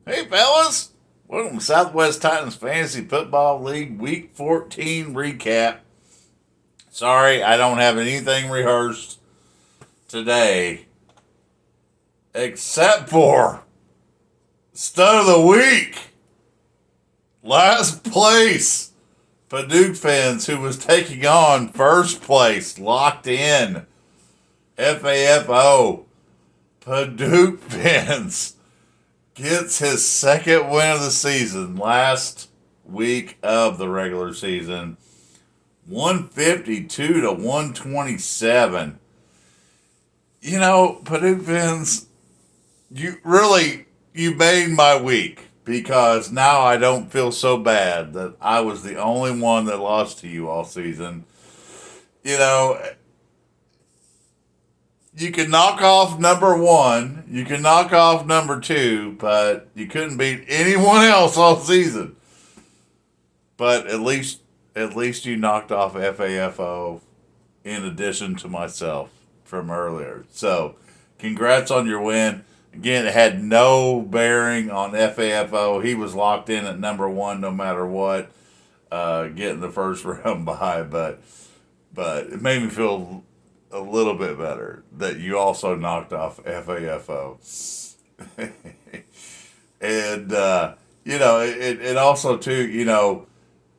Hey, fellas! Welcome to Southwest Titans Fantasy Football League Week 14 recap. Sorry, I don't have anything rehearsed today except for Stud of the Week. Last place, Paduke fans, who was taking on first place, locked in, FAFO. Paduke fans gets his second win of the season last week of the regular season. 152 to 127. You know, Purdue fans, you made my week because now I don't feel so bad that I was the only one that lost to you all season. You know, you can knock off number one, you can knock off number two, but you couldn't beat anyone else all season. But at least you knocked off FAFO in addition to myself from earlier. So, congrats on your win. Again, it had no bearing on FAFO. He was locked in at number one no matter what, getting the first round bye. But it made me feel a little bit better that you also knocked off FAFO. And, it also, too,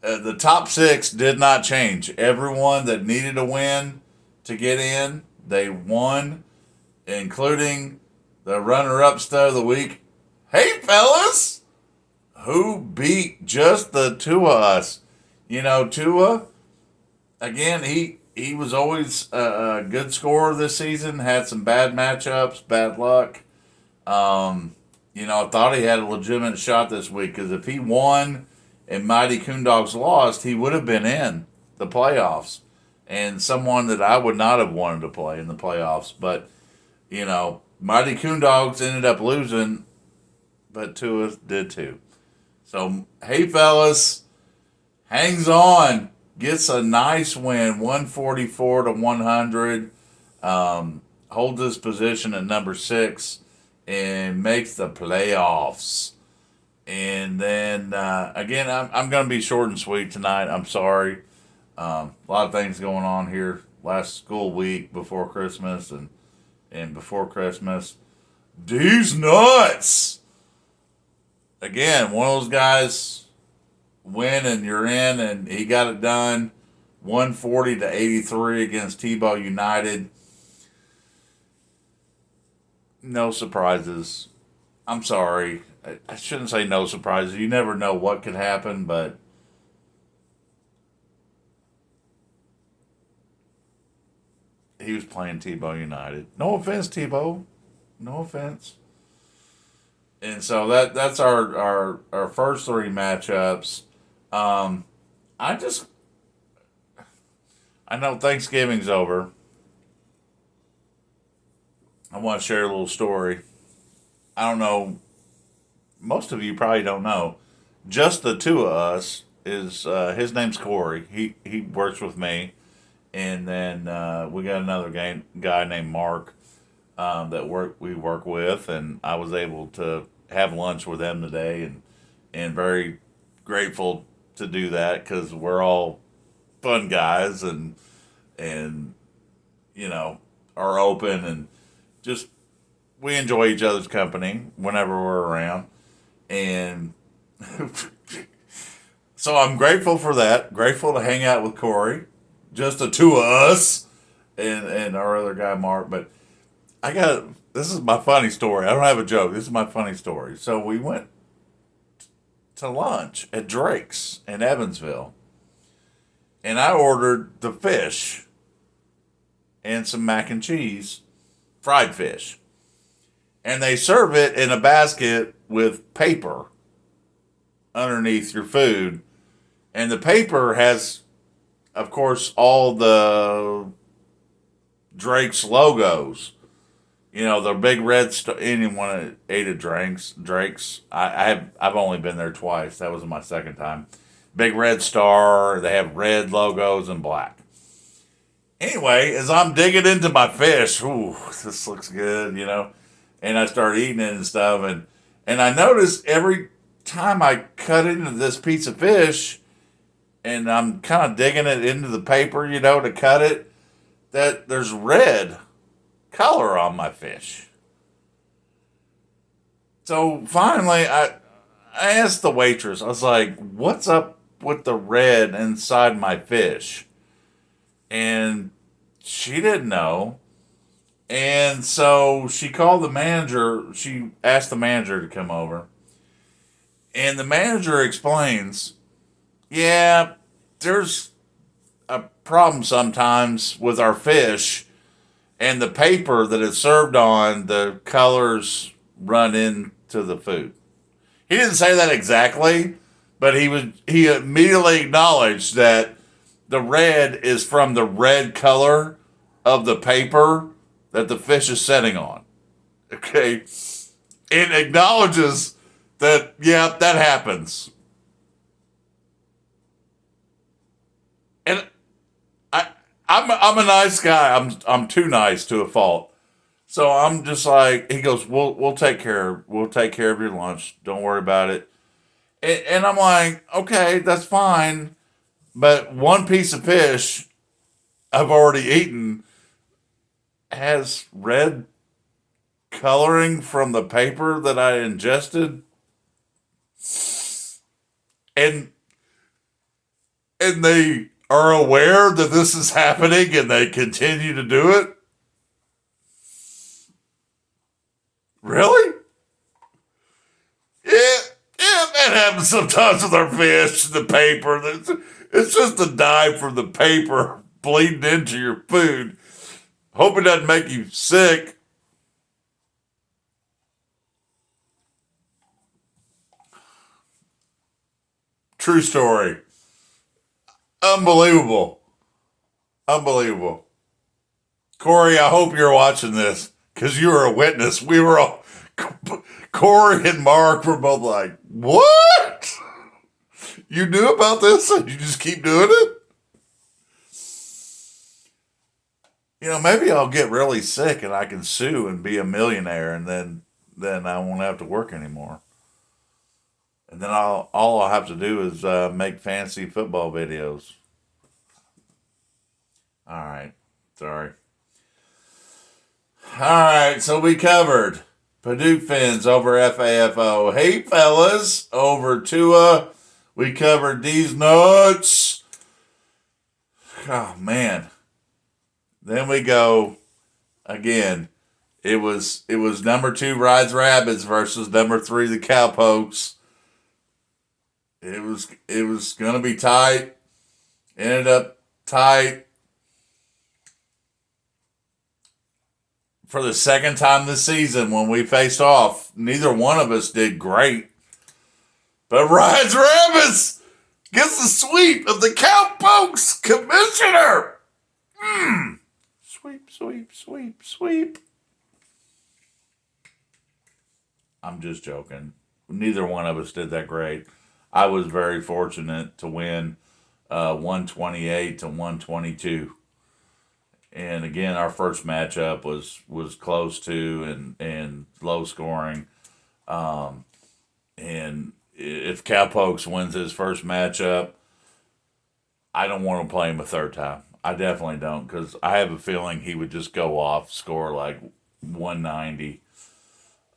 the top six did not change. Everyone that needed a win to get in, they won, including the runner-up stud of the week. Hey, fellas, who beat just the two of us? Tua, again, he was always a good scorer this season. Had some bad matchups, bad luck. I thought he had a legitimate shot this week because if he won and Mighty Coondogs lost, he would have been in the playoffs and someone that I would not have wanted to play in the playoffs. But, Mighty Coondogs ended up losing, but Tua did too. So, hey, fellas, hangs on, gets a nice win, 144 to 100, holds his position at number 6, and makes the playoffs. And then, again, I'm going to be short and sweet tonight. I'm sorry. A lot of things going on here last school week before Christmas and before Christmas. These nuts! Again, one of those guys win and you're in, and he got it done. 140 to 83 against Tebow United. No surprises. I'm sorry. I shouldn't say no surprises. You never know what could happen, but he was playing Tebow United. No offense, Tebow. No offense. And so that's our first three matchups. Um, I just I know Thanksgiving's over. I want to share a little story. I don't know. Most of you probably don't know. Just the two of us is his name's Corey. He works with me, and then we got another guy named Mark that we work with, and I was able to have lunch with them today, and very grateful to do that because we're all fun guys and are open and just we enjoy each other's company whenever we're around, and so I'm grateful for that. Grateful to hang out with Corey, just the two of us, and our other guy Mark. But this is my funny story. I don't have a joke. This is my funny story. So we went to lunch at Drake's in Evansville, and I ordered the fish and some mac and cheese, fried fish, and they serve it in a basket with paper underneath your food, and the paper has, of course, all the Drake's logos. The big red anyone that ate at Drake's. I've only been there twice. That was my second time. Big red star. They have red logos and black. Anyway, as I'm digging into my fish, ooh, this looks good, and I start eating it and stuff, And I noticed every time I cut into this piece of fish and I'm kind of digging it into the paper, to cut it, that there's red color on my fish. So finally, I asked the waitress, I was like, what's up with the red inside my fish? And she didn't know. And so she called the manager. She asked the manager to come over. And the manager explains, yeah, there's a problem sometimes with our fish and the paper that it's served on, the colors run into the food. He didn't say that exactly, but he immediately acknowledged that the red is from the red color of the paper that the fish is sitting on. Okay. It acknowledges that, yeah, that happens. And I'm a nice guy. I'm too nice to a fault. So I'm just like, he goes, we'll take care of your lunch. Don't worry about it. And I'm like, okay, that's fine. But one piece of fish I've already eaten has red coloring from the paper that I ingested. And they are aware that this is happening and they continue to do it. Really? Yeah, that happens sometimes with our fish, the paper. It's just a dye from the paper bleeding into your food. Hope it doesn't make you sick. True story. Unbelievable. Unbelievable. Corey, I hope you're watching this because you were a witness. We were all, Corey and Mark were both like, what? You knew about this and you just keep doing it? Maybe I'll get really sick and I can sue and be a millionaire and then I won't have to work anymore. And then all I'll have to do is make fancy football videos. All right. Sorry. All right. So we covered Purdue Fins over FAFO. Hey, fellas, over Tua. We covered these nuts. Oh, man. Then we go again. It was number 2 Rides Rabbits versus number 3 the Cowpokes. It was gonna be tight. Ended up tight for the second time this season when we faced off. Neither one of us did great. But Rides Rabbits gets the sweep of the Cowpokes commissioner. Sweep, sweep, sweep, sweep. I'm just joking. Neither one of us did that great. I was very fortunate to win 128 to 122. And again, our first matchup was close to and low scoring. And if Cowpokes wins his first matchup, I don't want to play him a third time. I definitely don't because I have a feeling he would just go off, score like 190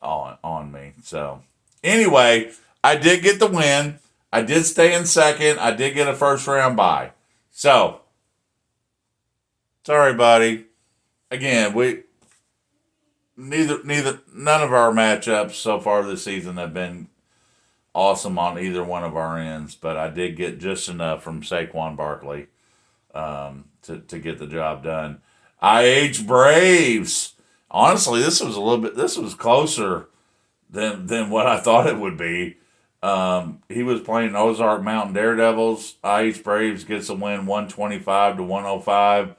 on me. So anyway, I did get the win. I did stay in second. I did get a first round bye. So sorry, buddy. Again, none of our matchups so far this season have been awesome on either one of our ends, but I did get just enough from Saquon Barkley to get the job done. IH Braves. Honestly, this was closer than what I thought it would be. He was playing Ozark Mountain Daredevils. IH Braves gets a win 125 to 105.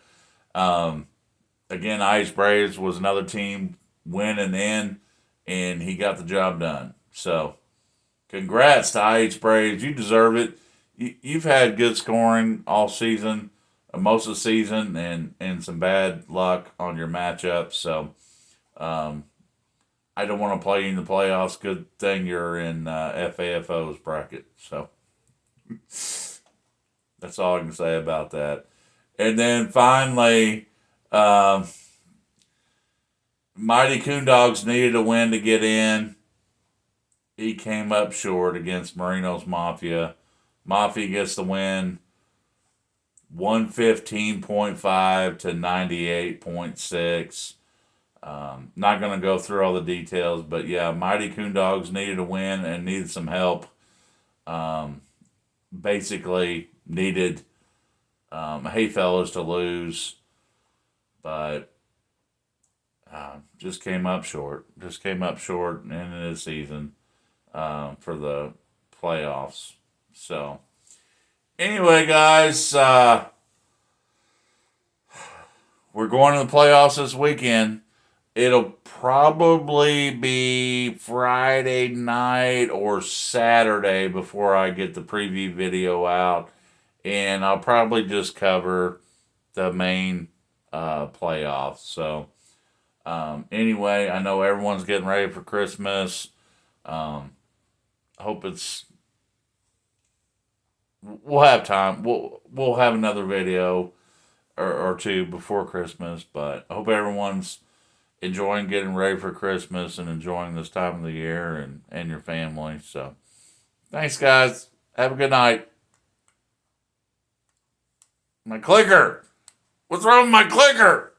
Again, IH Braves was another team winning in, and he got the job done. So, congrats to IH Braves. You deserve it. You've had good scoring all season, most of the season, and some bad luck on your matchups. So, I don't want to play you in the playoffs. Good thing you're in FAFO's bracket. So that's all I can say about that. And then finally, Mighty Coon Dogs needed a win to get in. He came up short against Marino's Mafia. Mafia gets the win 115.5 to 98.6. Not going to go through all the details, but yeah, Mighty Coon Dogs needed a win and needed some help. Basically, needed Hey Fellas to lose, but just came up short. Just came up short in the end of the season for the playoffs. So, anyway, guys, we're going to the playoffs this weekend. It'll probably be Friday night or Saturday before I get the preview video out. And I'll probably just cover the main playoffs. So, anyway, I know everyone's getting ready for Christmas. Hope it's. We'll have time. We'll have another video or two before Christmas. But I hope everyone's enjoying getting ready for Christmas and enjoying this time of the year and your family. So, thanks, guys. Have a good night. My clicker. What's wrong with my clicker?